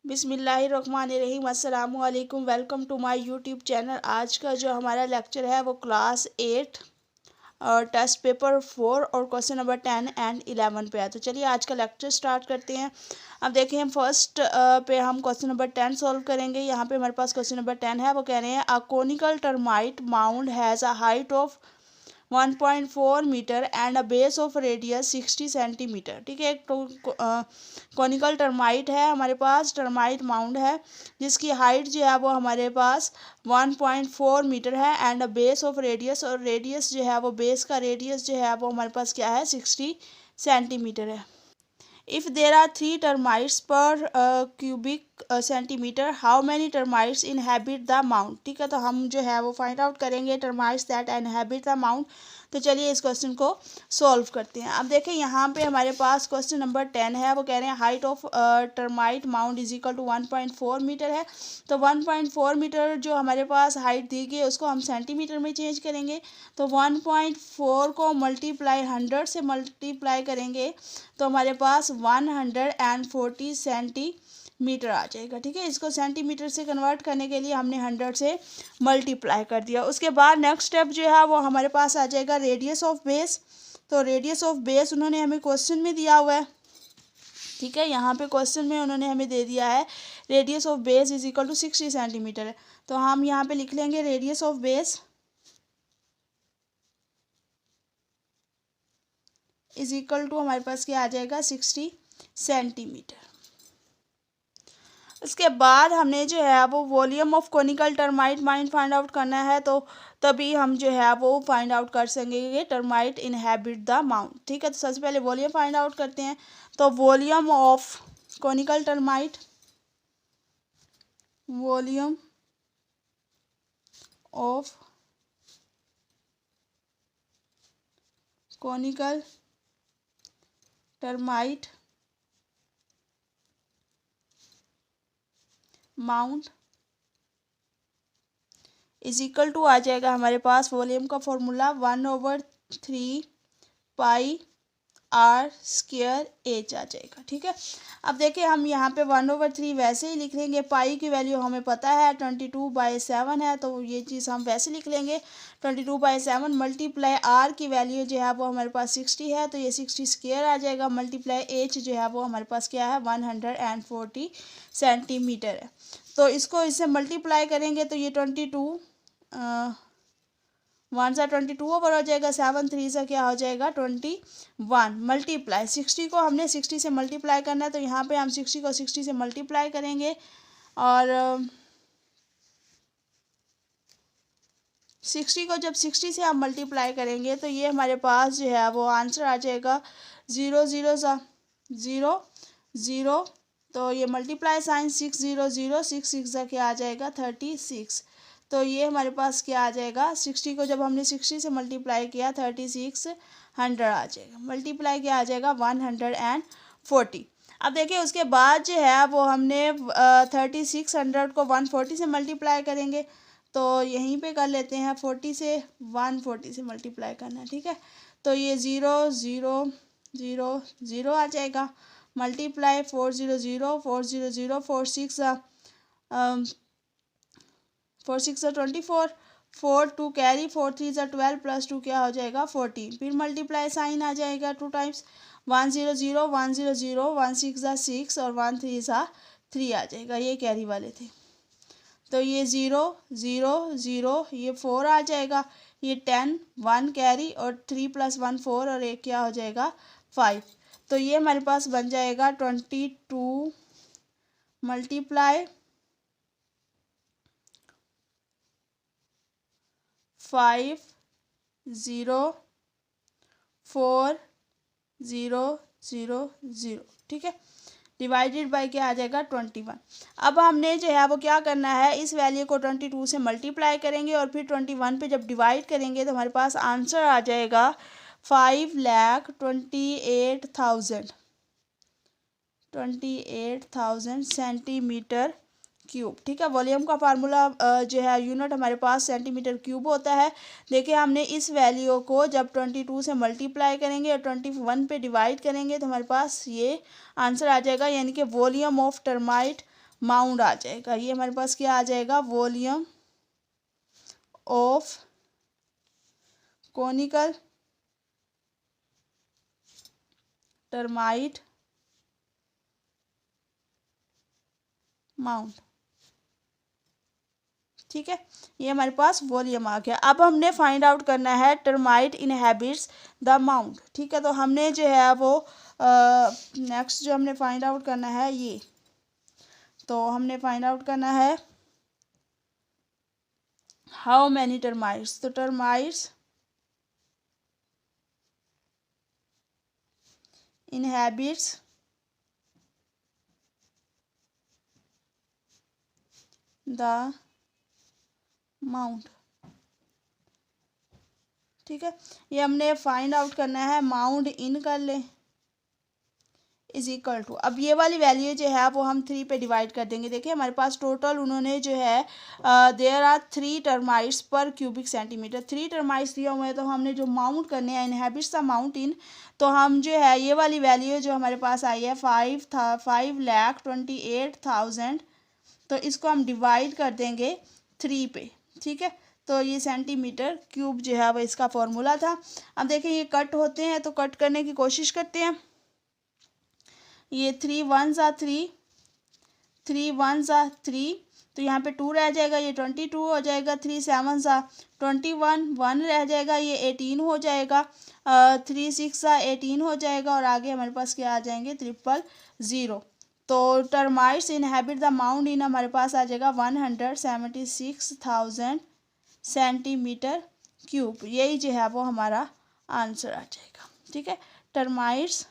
बिस्मिल्लाहिर्रहमानिर्रहीम अस्सलामु अलैकुम। Welcome to my YouTube channel. आज का जो हमारा लेक्चर है वो क्लास 8 और टेस्ट पेपर 4 और क्वेश्चन नंबर 10 एंड 11 पे है। तो चलिए आज का लेक्चर स्टार्ट करते हैं। अब देखिए हम फर्स्ट पे हम क्वेश्चन नंबर 10 सॉल्व करेंगे। यहाँ पे हमारे पास क्वेश्चन नंबर 10 है। वो कह रहे हैं a conical termite mound has a height of 1.4 metre and a base of radius 60 centimetre. ठीक है, एक कॉनिकल टर्माइट है हमारे पास, टर्माइट माउंड है जिसकी हाइट जो है वो हमारे पास 1.4 मीटर है and a base of radius, और रेडियस जो है वो बेस का रेडियस जो है वो हमारे पास क्या है 60 सेंटीमीटर है। If there are 3 termites per cubic centimetre, how many termites inhabit the mount. ठीक है, तो हम जो है वो फाइंड आउट करेंगे termites that inhabit the mount. तो चलिए इस क्वेश्चन को सॉल्व करते हैं। अब देखिए यहाँ पे हमारे पास क्वेश्चन नंबर 10 है। वो कह रहे हैं height of termite mount is equal to 1.4 metre है। तो 1.4 मीटर जो हमारे पास हाइट दी गई है उसको हम सेंटीमीटर में चेंज करेंगे। तो 1.4 को मल्टीप्लाई 100 से मल्टीप्लाई करेंगे तो हमारे पास 140 सेंटीमीटर आ जाएगा। ठीक है, इसको सेंटीमीटर से कन्वर्ट करने के लिए हमने 100 से मल्टीप्लाई कर दिया। उसके बाद नेक्स्ट स्टेप जो है वो हमारे पास आ जाएगा रेडियस ऑफ बेस। तो रेडियस ऑफ बेस उन्होंने हमें क्वेश्चन में दिया हुआ है। ठीक है, यहाँ पे क्वेश्चन में उन्होंने हमें दे दिया है radius of base is equal to 60 centimetre है। तो हम यहाँ पे लिख लेंगे radius of base is equal to हमारे पास क्या आ जाएगा 60 सेंटीमीटर। इसके बाद हमने जो है वो volume of conical termite mind find out करना है। तो तभी हम जो है वो फाइंड आउट कर सकेंगे टर्माइट इनहेबिट द माउंट। ठीक है, तो सबसे पहले वॉल्यूम फाइंड आउट करते हैं। तो volume of conical termite, volume of conical termite mount is equal to आ जाएगा हमारे पास वॉल्यूम का formula 1/3 pi r square h आ जाएगा। ठीक है, अब देखिए हम यहाँ पे 1/3 वैसे ही लिख लेंगे। पाई की वैल्यू हमें पता है 22/7 है, तो ये चीज़ हम वैसे लिख लेंगे 22/7 मल्टीप्लाई आर की वैल्यू जो है वो हमारे पास 60 है, तो ये 60 स्क्वायर आ जाएगा मल्टीप्लाई एच जो है वो हमारे पास क्या है 140 सेंटीमीटर है। तो इसको इससे मल्टीप्लाई करेंगे तो ये 22 1 सा 22 ओवर हो जाएगा, 7 3 सा क्या हो जाएगा 21 मल्टीप्लाई 60 को हमने 60 से मल्टीप्लाई करना है। तो यहाँ पे हम 60 को 60 से मल्टीप्लाई करेंगे और 60 को जब 60 से हम मल्टीप्लाई करेंगे तो ये हमारे पास जो है वो आंसर आ जाएगा 0 0 सा 0 0। तो ये मल्टीप्लाई साइन 6 0 0 6 6 सा क्या आ जाएगा 36। तो ये हमारे पास क्या आ जाएगा 60 को जब हमने 60 से मल्टीप्लाई किया 36 100 आ जाएगा, मल्टीप्लाई क्या आ जाएगा 140। अब देखिए उसके बाद जो है वो हमने 3600 को 140 से मल्टीप्लाई करेंगे। तो यहीं पे कर लेते हैं 40 से 140 से मल्टीप्लाई करना है। ठीक है, तो ये 0 0 0 0 आ जाएगा मल्टीप्लाई 400 400 4 6 4 6 24 4 2 कैरी 4 3 12 प्लस 2 क्या हो जाएगा 14। फिर मल्टीप्लाई साइन आ जाएगा 2 टाइम्स 1 0 0 1 0 0 1 6 6 और 1 3 3 आ जाएगा, ये कैरी वाले थे। तो ये 0 0 0 ये 4 आ जाएगा, ये 10 1 कैरी और 3 + 1 4 और एक क्या हो जाएगा 5। तो ये हमारे पास बन जाएगा 22 मल्टीप्लाई 5 0 4 0 0 0। ठीक है, डिवाइडेड बाय क्या आ जाएगा 21। अब हमने जो है वो क्या करना है इस वैल्यू को 22 से मल्टीप्लाई करेंगे और फिर 21 पे जब डिवाइड करेंगे तो हमारे पास आंसर आ जाएगा 5,28,000 सेंटीमीटर क्यूब। ठीक है, वॉल्यूम का फार्मूला जो है यूनिट हमारे पास सेंटीमीटर क्यूब होता है। देखिए हमने इस वैल्यू को जब 22 से मल्टीप्लाई करेंगे और 21 पे डिवाइड करेंगे तो हमारे पास ये आंसर आ जाएगा, यानी कि वॉल्यूम ऑफ टर्माइट माउंड आ जाएगा। ये हमारे पास क्या आ जाएगा, volume of conical termite mound. ठीक है, ये हमारे पास वॉल्यूम आ गया। अब हमने फाइंड आउट करना है टर्माइट इनहेबिट्स द माउंड। ठीक है, तो हमने जो है वो नेक्स्ट जो हमने फाइंड आउट करना है ये, तो हमने फाइंड आउट करना है हाउ मैनी टर्माइट्स। तो टर्माइट्स इनहेबिट्स द माउंट। ठीक है, ये हमने फाइंड आउट करना है, माउंड इन कर लें इज इक्वल टू, अब ये वाली वैल्यू जो है वो हम 3 पे डिवाइड कर देंगे। देखिए हमारे पास टोटल उन्होंने जो है there are 3 termites per cubic centimetre, 3 termites दिए हुए हैं, तो हमने जो माउंट करने हैं इनहेबिट्स द माउंट इन, तो हम जो है ये वाली वैल्यू जो हमारे पास आई है 5,28,000, तो इसको हम डिवाइड कर देंगे 3 पे। ठीक है, तो ये सेंटीमीटर क्यूब जो है वो इसका फॉर्मूला था। अब देखें ये कट होते हैं, तो कट करने की कोशिश करते हैं। ये 3 1 ज़ा 3, 3 1 ज़ा 3, तो यहाँ पे 2 रह जाएगा, ये 22 हो जाएगा। 3 7 ज़ा 21, 1 रह जाएगा, ये 18 हो जाएगा। 3 6 ज़ा 18 हो जाएगा, और आगे हमारे पास क्या आ जाएंगे 000। तो टर्माइट्स इनहेबिट द माउंड इन हमारे पास आ जाएगा 176,000 सेंटीमीटर क्यूब। यही जो है वो हमारा आंसर आ जाएगा। ठीक है, termites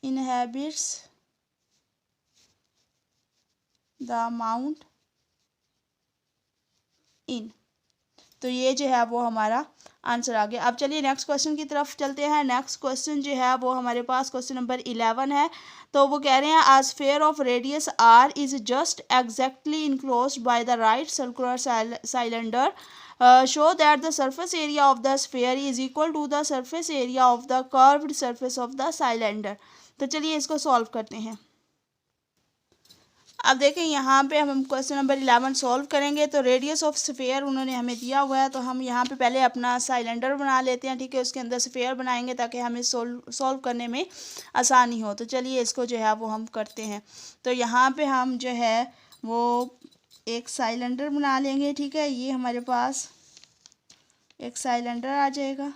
inhabits the mount in, तो ये जो है वो हमारा आंसर आ गया। अब चलिए नेक्स्ट क्वेश्चन की तरफ चलते हैं। नेक्स्ट क्वेश्चन जो है वो हमारे पास क्वेश्चन नंबर 11 है। तो वो कह रहे हैं a sphere of radius r is just exactly enclosed by the right circular cylinder, show that the surface area of the sphere is equal to the surface area of the curved surface of the cylinder। तो चलिए इसको solve करते हैं। अब देखें यहाँ पे हम क्वेश्चन नंबर 11 सॉल्व करेंगे। तो रेडियस ऑफ स्फीयर उन्होंने हमें दिया हुआ है, तो हम यहाँ पे पहले अपना साइलेंडर बना लेते हैं। ठीक है, उसके अंदर स्फीयर बनाएंगे ताकि हमें सॉल्व करने में आसानी हो। तो चलिए इसको जो है वो हम करते हैं। तो यहाँ पे हम जो है वो एक साइलेंडर बना लेंगे। ठीक है, ये हमारे पास एक साइलेंडर आ जाएगा।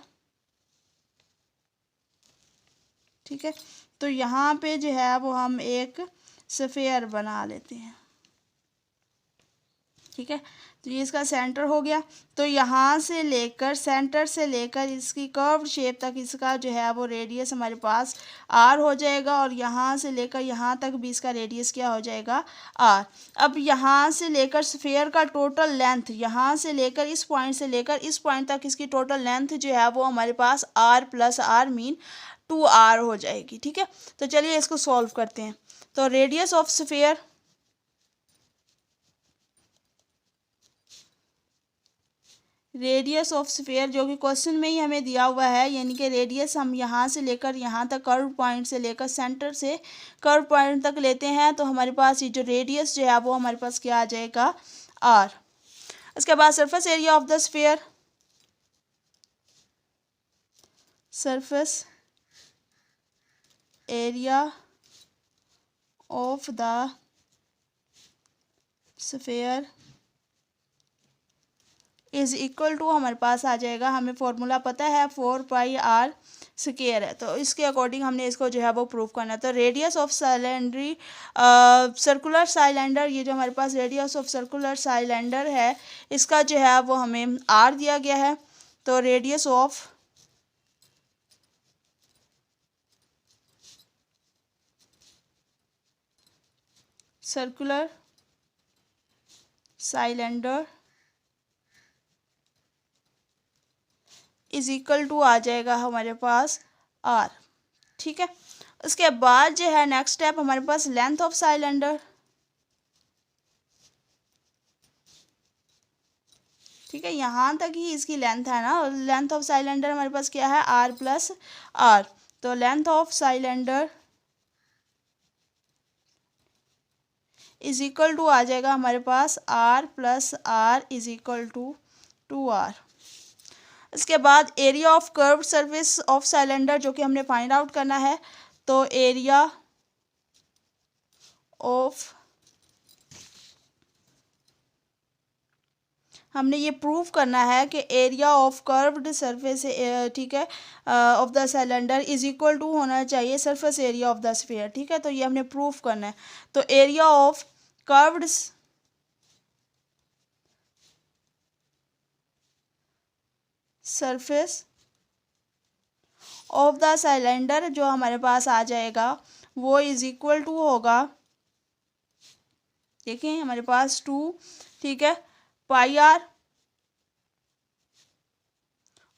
ठीक है, तो यहाँ पे जो है वो हम एक स्फीयर बना लेते हैं। ठीक है, तो ये इसका सेंटर हो गया। तो यहाँ से लेकर सेंटर से लेकर इसकी कर्व शेप तक इसका जो है वो रेडियस हमारे पास आर हो जाएगा, और यहाँ से लेकर यहाँ तक भी इसका रेडियस क्या हो जाएगा आर। अब यहाँ से लेकर स्फीयर का टोटल लेंथ, यहाँ से लेकर इस पॉइंट से लेकर इस पॉइंट तक इसकी टोटल लेंथ जो है वो हमारे पास r plus r mean 2r हो जाएगी। ठीक है, तो चलिए इसको सॉल्व करते हैं। तो radius of sphere, radius of sphere जो कि क्वेश्चन में ही हमें दिया हुआ है, यानी कि रेडियस हम यहाँ से लेकर यहाँ तक कर्व पॉइंट से लेकर सेंटर से कर्व पॉइंट तक लेते हैं, तो हमारे पास ये जो रेडियस जो है वो हमारे पास क्या आ जाएगा r। इसके बाद surface area of the sphere, surface area of the sphere is equal to हमारे पास आ जाएगा, हमें फॉर्मूला पता है 4πr स्क्वायर है, तो इसके अकॉर्डिंग हमने इसको जो है वो प्रूव करना है। तो रेडियस ऑफ साइलेंडरी सर्कुलर साइलेंडर, ये जो हमारे पास रेडियस ऑफ सर्कुलर साइलेंडर है इसका जो है वो हमें r दिया गया है। तो radius of circular cylinder is equal to आ जाएगा हमारे पास r। ठीक है, उसके बाद जो है नेक्स्ट स्टेप हमारे पास लेंथ ऑफ साइलेंडर। ठीक है, यहाँ तक ही इसकी लेंथ है ना। लेंथ ऑफ सिलेंडर हमारे पास क्या है, आर प्लस आर। तो length of cylinder is equal to आ जाएगा हमारे पास r plus r is equal to 2r। इसके बाद area of curved surface of cylinder जो कि हमने फाइंड आउट करना है। तो एरिया ऑफ, हमने ये प्रूव करना है कि एरिया ऑफ कर्व्ड सरफेस, ठीक है, of the cylinder is equal to होना चाहिए surface area of the sphere. ठीक है, तो ये हमने प्रूव करना है। तो area of curved surface of the cylinder जो हमारे पास आ जाएगा वो इज इक्वल टू होगा, देखिए हमारे पास 2, ठीक है, पाई आर,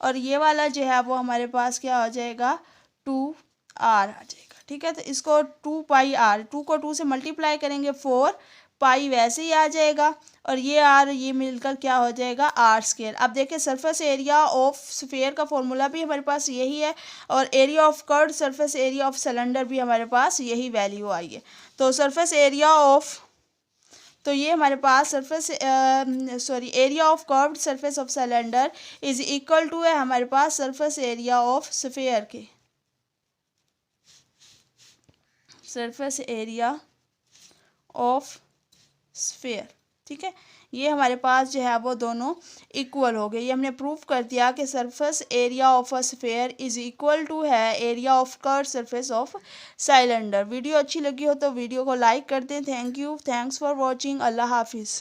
और ये वाला जो है वो हमारे पास क्या हो जाएगा, 2r आ जाएगा। ठीक है, तो इसको 2 पाई आर, 2 को 2 से मल्टीप्लाई करेंगे 4 पाई वैसे ही आ जाएगा, और ये आर ये मिलकर क्या हो जाएगा, आर स्क्वायर। अब देखिए सरफेस एरिया ऑफ स्फीयर का फॉर्मूला भी हमारे पास यही है, और area of curved surface area of cylinder भी हमारे पास यही वैल्यू आई है। तो सरफेस एरिया ऑफ, तो ये हमारे पास surface area of curved surface of cylinder is equal to है हमारे पास सरफेस एरिया ऑफ स्फीयर के, सरफेस एरिया ऑफ स्फीयर। ठीक है, ये हमारे पास जो है वो दोनों इक्वल हो गए। ये हमने प्रूव कर दिया कि surface area of a sphere is equal to है area of curved surface of cylinder. Video अच्छी लगी हो तो वीडियो को लाइक कर दें। Thank you, thanks for watching. अल्लाह हाफिज़।